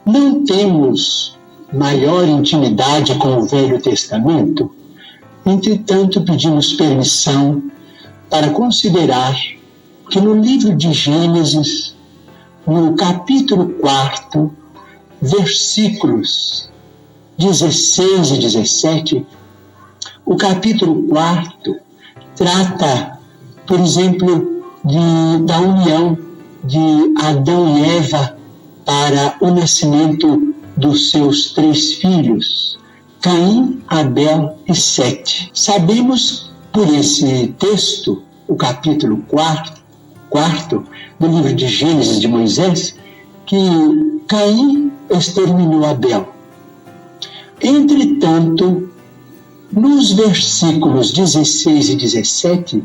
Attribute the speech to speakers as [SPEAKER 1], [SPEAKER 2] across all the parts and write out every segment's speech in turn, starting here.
[SPEAKER 1] Não temos maior intimidade com o Velho Testamento? Entretanto, pedimos permissão para considerar que no livro de Gênesis, no capítulo 4, versículos 16 e 17, o capítulo 4 trata, por exemplo, da união de Adão e Eva para o nascimento dos seus 3 filhos, Caim, Abel e Sete. Sabemos por esse texto, o capítulo 4 do livro de Gênesis de Moisés, que Caim exterminou Abel. Entretanto, nos versículos 16 e 17,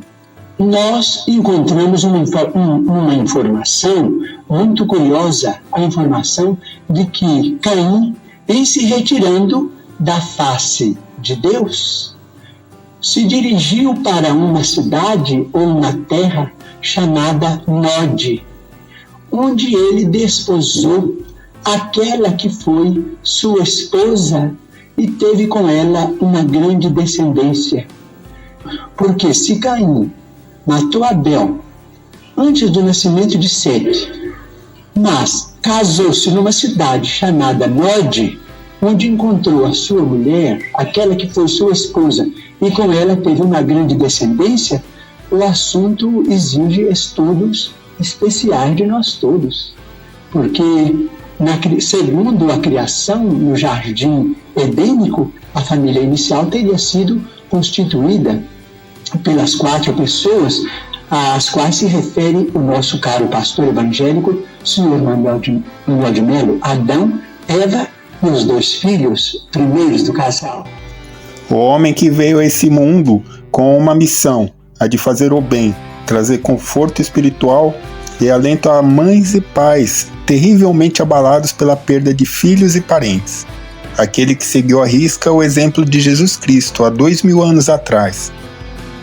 [SPEAKER 1] nós encontramos uma informação muito curiosa, a informação de que Caim, em se retirando da face de Deus, se dirigiu para uma cidade ou uma terra chamada Nod, onde ele desposou aquela que foi sua esposa e teve com ela uma grande descendência. Porque se Caim matou Abel antes do nascimento de Sete, mas casou-se numa cidade chamada Nod, onde encontrou a sua mulher, aquela que foi sua esposa, e com ela teve uma grande descendência, o assunto exige estudos especiais de nós todos. Porque, segundo a criação no jardim edênico, a família inicial teria sido constituída pelas 4 pessoas às quais se refere o nosso caro pastor evangélico, senhor Manuel de Melo: Adão, Eva e os 2 filhos primeiros do casal.
[SPEAKER 2] O homem que veio a esse mundo com uma missão, a de fazer o bem, trazer conforto espiritual e alento a mães e pais terrivelmente abalados pela perda de filhos e parentes. Aquele que seguiu à risca o exemplo de Jesus Cristo há 2000 anos atrás.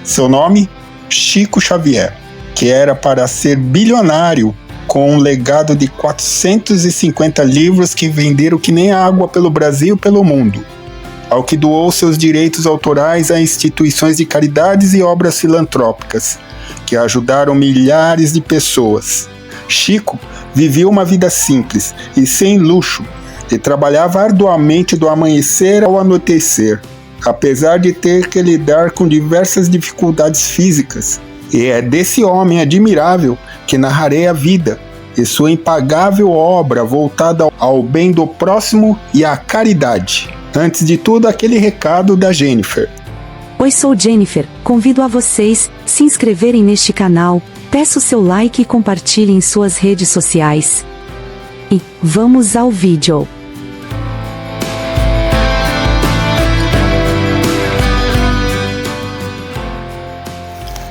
[SPEAKER 2] Seu nome? Chico Xavier, que era para ser bilionário com um legado de 450 livros que venderam que nem água pelo Brasil e pelo mundo, ao que doou seus direitos autorais a instituições de caridades e obras filantrópicas, que ajudaram milhares de pessoas. Chico vivia uma vida simples e sem luxo, e trabalhava arduamente do amanhecer ao anoitecer, apesar de ter que lidar com diversas dificuldades físicas. E é desse homem admirável que narrarei a vida e sua impagável obra voltada ao bem do próximo e à caridade. Antes de tudo, aquele recado da Jennifer.
[SPEAKER 3] Oi, sou Jennifer. Convido a vocês se inscreverem neste canal, peço seu like e compartilhem em suas redes sociais. E vamos ao vídeo.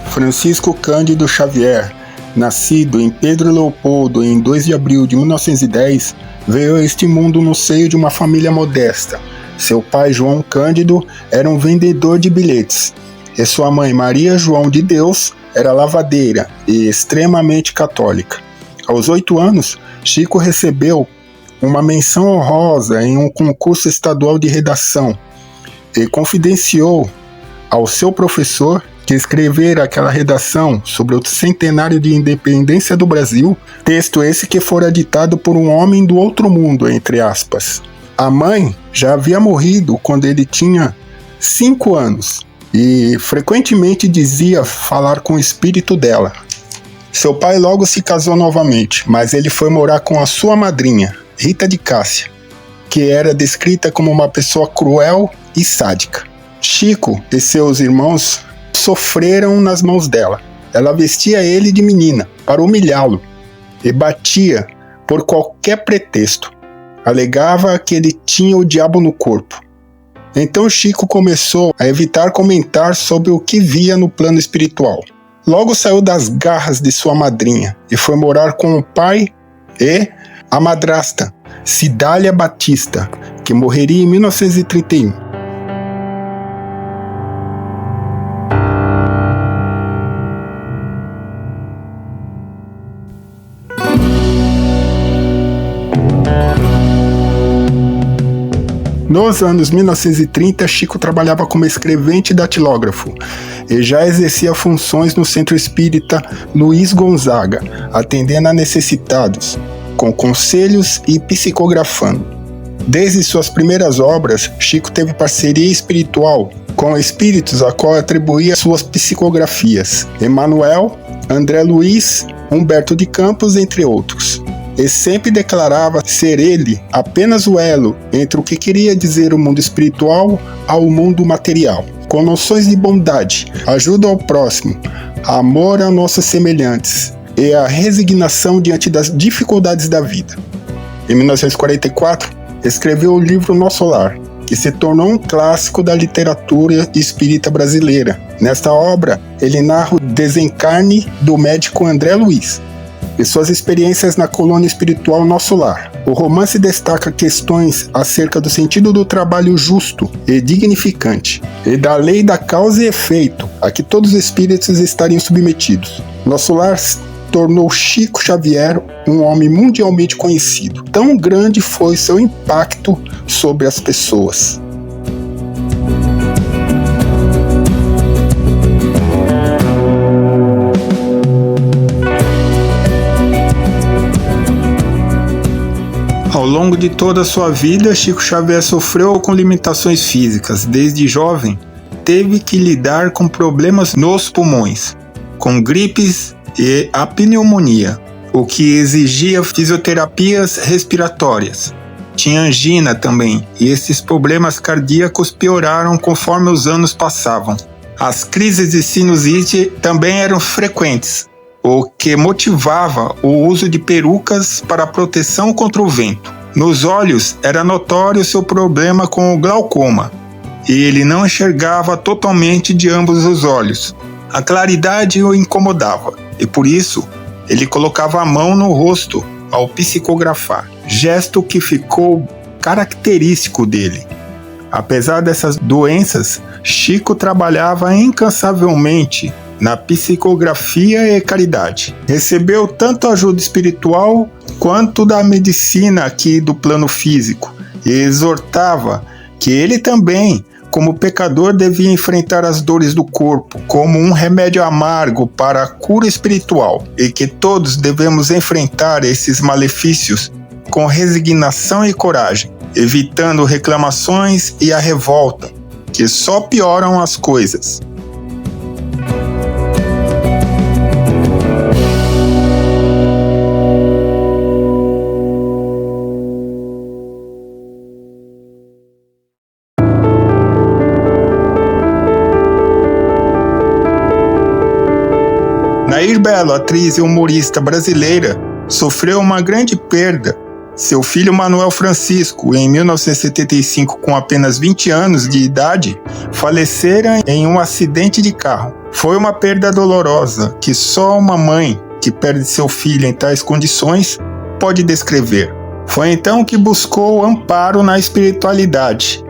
[SPEAKER 2] Francisco Cândido Xavier, nascido em Pedro Leopoldo em 2 de abril de 1910, veio a este mundo no seio de uma família modesta. Seu pai, João Cândido, era um vendedor de bilhetes, e sua mãe, Maria João de Deus, era lavadeira e extremamente católica. Aos 8 anos, Chico recebeu uma menção honrosa em um concurso estadual de redação e confidenciou ao seu professor que escrever aquela redação sobre o centenário de independência do Brasil, texto esse que fora ditado por um homem do outro mundo, entre aspas. A mãe já havia morrido quando ele tinha 5 anos e frequentemente dizia falar com o espírito dela. Seu pai logo se casou novamente, mas ele foi morar com a sua madrinha, Rita de Cássia, que era descrita como uma pessoa cruel e sádica. Chico e seus irmãos sofreram nas mãos dela. Ela vestia ele de menina para humilhá-lo e batia por qualquer pretexto. Alegava que ele tinha o diabo no corpo. Então Chico começou a evitar comentar sobre o que via no plano espiritual. Logo saiu das garras de sua madrinha e foi morar com o pai e a madrasta, Cidália Batista, que morreria em 1931. Nos anos 1930, Chico trabalhava como escrevente e datilógrafo e já exercia funções no Centro Espírita Luiz Gonzaga, atendendo a necessitados, com conselhos e psicografando. Desde suas primeiras obras, Chico teve parceria espiritual com espíritos a qual atribuía suas psicografias: Emmanuel, André Luiz, Humberto de Campos, entre outros. E sempre declarava ser ele apenas o elo entre o que queria dizer o mundo espiritual ao mundo material, com noções de bondade, ajuda ao próximo, amor a nossos semelhantes e a resignação diante das dificuldades da vida. Em 1944, escreveu o livro Nosso Lar, que se tornou um clássico da literatura espírita brasileira. Nesta obra, ele narra o desencarne do médico André Luiz e suas experiências na colônia espiritual Nosso Lar. O romance destaca questões acerca do sentido do trabalho justo e dignificante, e da lei da causa e efeito, a que todos os espíritos estariam submetidos. Nosso Lar tornou Chico Xavier um homem mundialmente conhecido. Tão grande foi seu impacto sobre as pessoas. Ao longo de toda a sua vida, Chico Xavier sofreu com limitações físicas. Desde jovem, teve que lidar com problemas nos pulmões, com gripes e a pneumonia, o que exigia fisioterapias respiratórias. Tinha angina também, e esses problemas cardíacos pioraram conforme os anos passavam. As crises de sinusite também eram frequentes, o que motivava o uso de perucas para proteção contra o vento. Nos olhos era notório seu problema com o glaucoma, e ele não enxergava totalmente de ambos os olhos. A claridade o incomodava, e por isso ele colocava a mão no rosto ao psicografar, gesto que ficou característico dele. Apesar dessas doenças, Chico trabalhava incansavelmente na psicografia e caridade. Recebeu tanto ajuda espiritual quanto da medicina aqui do plano físico, e exortava que ele também, como pecador, devia enfrentar as dores do corpo como um remédio amargo para a cura espiritual, e que todos devemos enfrentar esses malefícios com resignação e coragem, evitando reclamações e a revolta, que só pioram as coisas. Nair Belo, atriz e humorista brasileira, sofreu uma grande perda. Seu filho Manuel Francisco, em 1975, com apenas 20 anos de idade, falecera em um acidente de carro. Foi uma perda dolorosa que só uma mãe que perde seu filho em tais condições pode descrever. Foi então que buscou amparo na espiritualidade.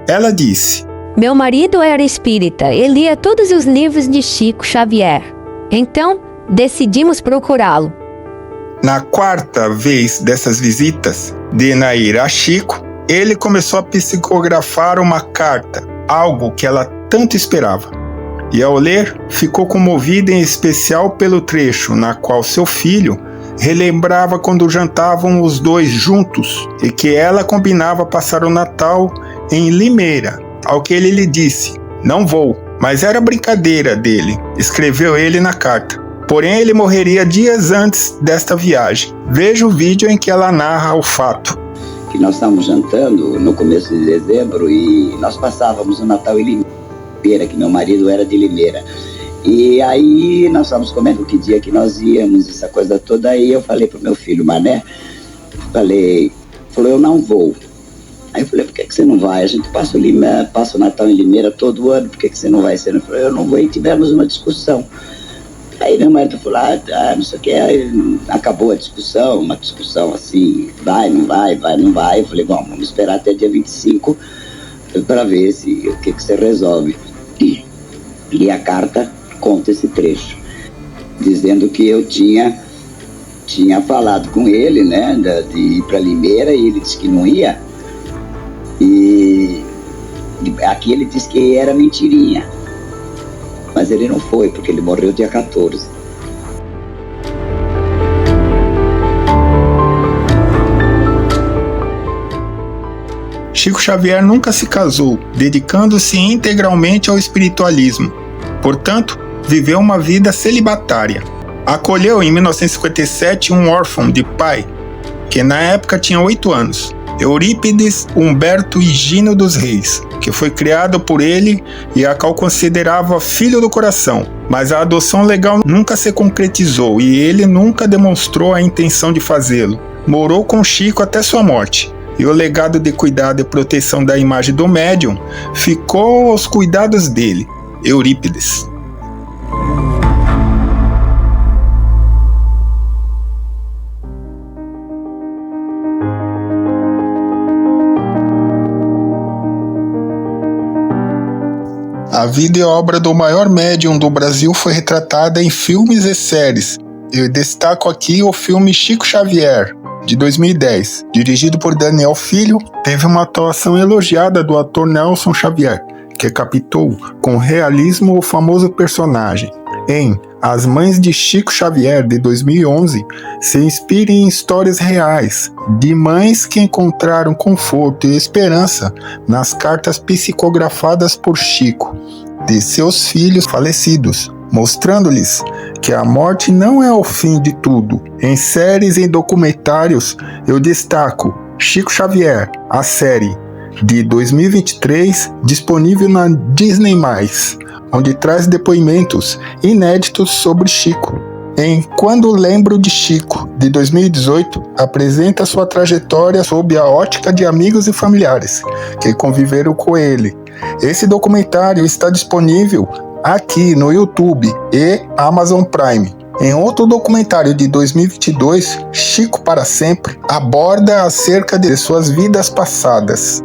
[SPEAKER 2] Ela disse:
[SPEAKER 4] "Meu marido era espírita e lia todos os livros de Chico Xavier. Então, decidimos procurá-lo."
[SPEAKER 2] Na quarta vez dessas visitas de Nair a Chico, ele começou a psicografar uma carta, algo que ela tanto esperava. E ao ler, ficou comovida em especial pelo trecho na qual seu filho relembrava quando jantavam os dois juntos e que ela combinava passar o Natal em Limeira, ao que ele lhe disse: "Não vou." Mas era brincadeira dele, escreveu ele na carta. Porém, ele morreria dias antes desta viagem. Veja o vídeo em que ela narra o fato.
[SPEAKER 5] Que nós estávamos jantando no começo de dezembro e nós passávamos o Natal em Limeira, que meu marido era de Limeira. E aí nós estávamos comendo que dia que nós íamos, essa coisa toda. Aí eu falei pro meu filho, Mané, falou, eu não vou. Aí eu falei, por que você não vai? A gente passa o Natal em Limeira todo ano, por que você não vai? Ele falou, eu não vou. E tivemos uma discussão. Aí meu marido falou, não sei o que, aí acabou a discussão, uma discussão assim, vai, não vai, vai, não vai. Eu falei, bom, vamos esperar até dia 25 para ver o que você resolve. E a carta conta esse trecho, dizendo que eu tinha falado com ele, né, de ir para Limeira, e ele disse que não ia. E aqui ele disse que era mentirinha, mas ele não foi, porque ele morreu dia 14.
[SPEAKER 2] Chico Xavier nunca se casou, dedicando-se integralmente ao espiritualismo. Portanto, viveu uma vida celibatária. Acolheu em 1957 um órfão de pai, que na época tinha 8 anos, Eurípides Humberto Higino dos Reis, que foi criado por ele e a qual considerava filho do coração, mas a adoção legal nunca se concretizou e ele nunca demonstrou a intenção de fazê-lo. Morou com Chico até sua morte, e o legado de cuidado e proteção da imagem do médium ficou aos cuidados dele, Eurípides. A vida e obra do maior médium do Brasil foi retratada em filmes e séries. Eu destaco aqui o filme Chico Xavier, de 2010, dirigido por Daniel Filho. Teve uma atuação elogiada do ator Nelson Xavier, que captou com realismo o famoso personagem. Em As Mães de Chico Xavier, de 2011, se inspira em histórias reais de mães que encontraram conforto e esperança nas cartas psicografadas por Chico de seus filhos falecidos, mostrando-lhes que a morte não é o fim de tudo. Em séries e documentários, eu destaco Chico Xavier, a série de 2023, disponível na Disney+, onde traz depoimentos inéditos sobre Chico. Em Quando Lembro de Chico, de 2018, apresenta sua trajetória sob a ótica de amigos e familiares que conviveram com ele. Esse documentário está disponível aqui no YouTube e Amazon Prime. Em outro documentário de 2022, Chico para Sempre aborda acerca de suas vidas passadas.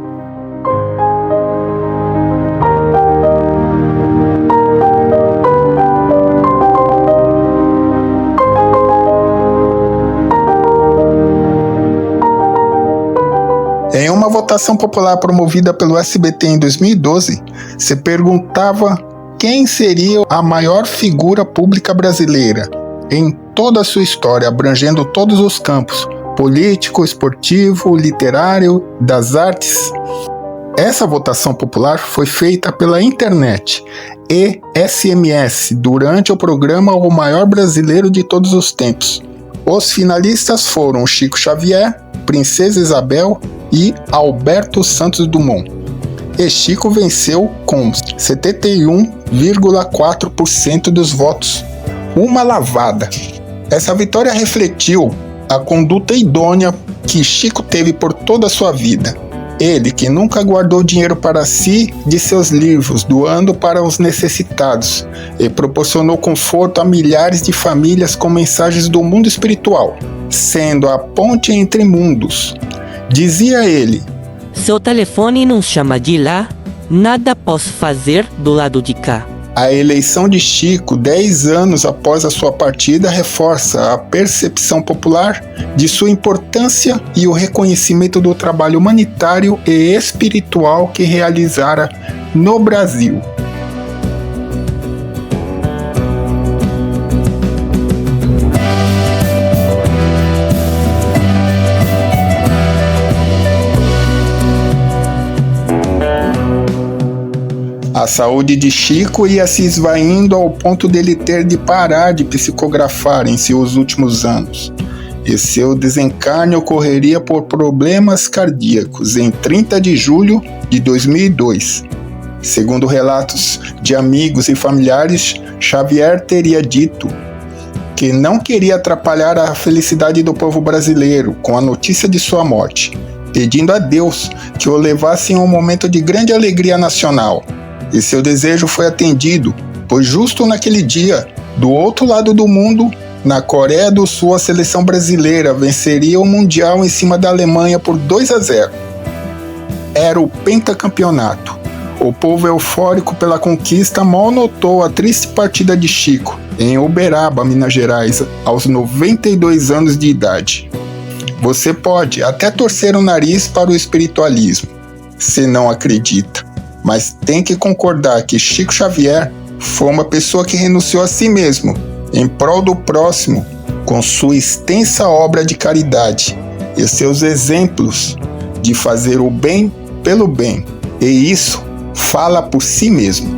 [SPEAKER 2] Em uma votação popular promovida pelo SBT em 2012, se perguntava quem seria a maior figura pública brasileira em toda a sua história, abrangendo todos os campos: político, esportivo, literário, das artes. Essa votação popular foi feita pela internet e SMS durante o programa O Maior Brasileiro de Todos os Tempos. Os finalistas foram Chico Xavier, Princesa Isabel e Alberto Santos Dumont. E Chico venceu com 71,4% dos votos. Uma lavada. Essa vitória refletiu a conduta idônea que Chico teve por toda a sua vida. Ele que nunca guardou dinheiro para si de seus livros, doando para os necessitados, e proporcionou conforto a milhares de famílias com mensagens do mundo espiritual, sendo a ponte entre mundos. Dizia ele:
[SPEAKER 6] seu telefone não chama de lá, nada posso fazer do lado de cá.
[SPEAKER 2] A eleição de Chico, 10 anos após a sua partida, reforça a percepção popular de sua importância e o reconhecimento do trabalho humanitário e espiritual que realizara no Brasil. A saúde de Chico ia se esvaindo ao ponto dele ter de parar de psicografar em seus últimos anos, e seu desencarne ocorreria por problemas cardíacos em 30 de julho de 2002. Segundo relatos de amigos e familiares, Xavier teria dito que não queria atrapalhar a felicidade do povo brasileiro com a notícia de sua morte, pedindo a Deus que o levasse em um momento de grande alegria nacional. E seu desejo foi atendido, pois justo naquele dia, do outro lado do mundo, na Coreia do Sul, a seleção brasileira venceria o Mundial em cima da Alemanha por 2-0. Era o pentacampeonato. O povo eufórico pela conquista mal notou a triste partida de Chico, em Uberaba, Minas Gerais, aos 92 anos de idade. Você pode até torcer o nariz para o espiritualismo, você não acredita. Mas tem que concordar que Chico Xavier foi uma pessoa que renunciou a si mesmo em prol do próximo com sua extensa obra de caridade e seus exemplos de fazer o bem pelo bem. E isso fala por si mesmo.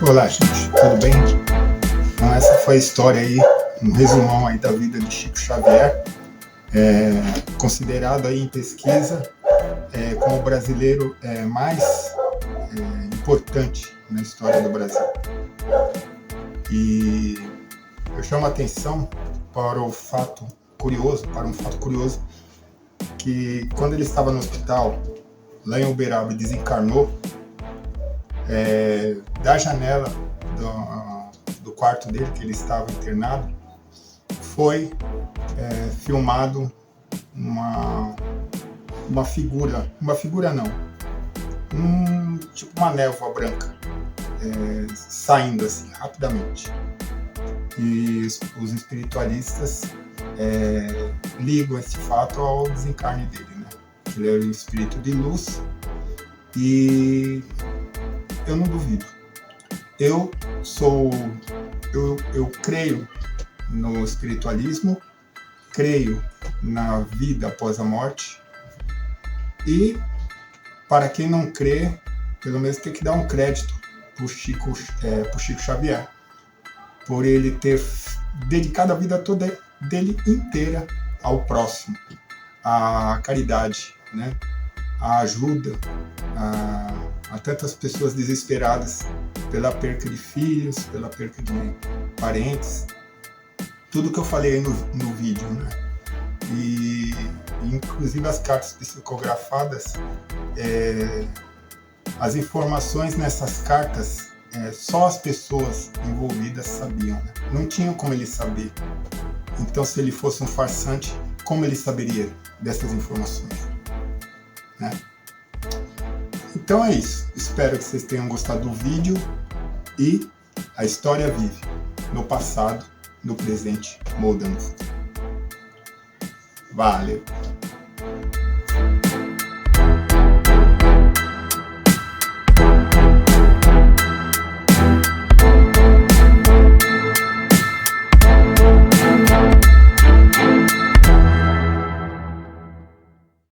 [SPEAKER 2] Olá, gente, tudo bem? Então essa foi a história aí, um resumão aí da vida de Chico Xavier, considerado aí em pesquisa como o brasileiro mais importante na história do Brasil. E eu chamo a atenção para um fato curioso, que quando ele estava no hospital, lá em Uberaba, e desencarnou, da janela do quarto dele, que ele estava internado, foi filmado uma figura não, tipo uma névoa branca, saindo assim, rapidamente. E os espiritualistas ligam esse fato ao desencarne dele, né? Ele era um espírito de luz e eu não duvido. Eu creio no espiritualismo, creio na vida após a morte e, para quem não crê, pelo menos tem que dar um crédito pro Chico Xavier, por ele ter dedicado a vida toda dele inteira ao próximo, à caridade, né? À ajuda a tantas pessoas desesperadas pela perca de filhos, pela perca de parentes, tudo que eu falei aí no vídeo, né? E inclusive as cartas psicografadas, as informações nessas cartas, só as pessoas envolvidas sabiam, né? Não tinham como ele saber. Então, se ele fosse um farsante, como ele saberia dessas informações, né? Então é isso. Espero que vocês tenham gostado do vídeo e a história vive no passado, no presente, moldando o futuro. Valeu!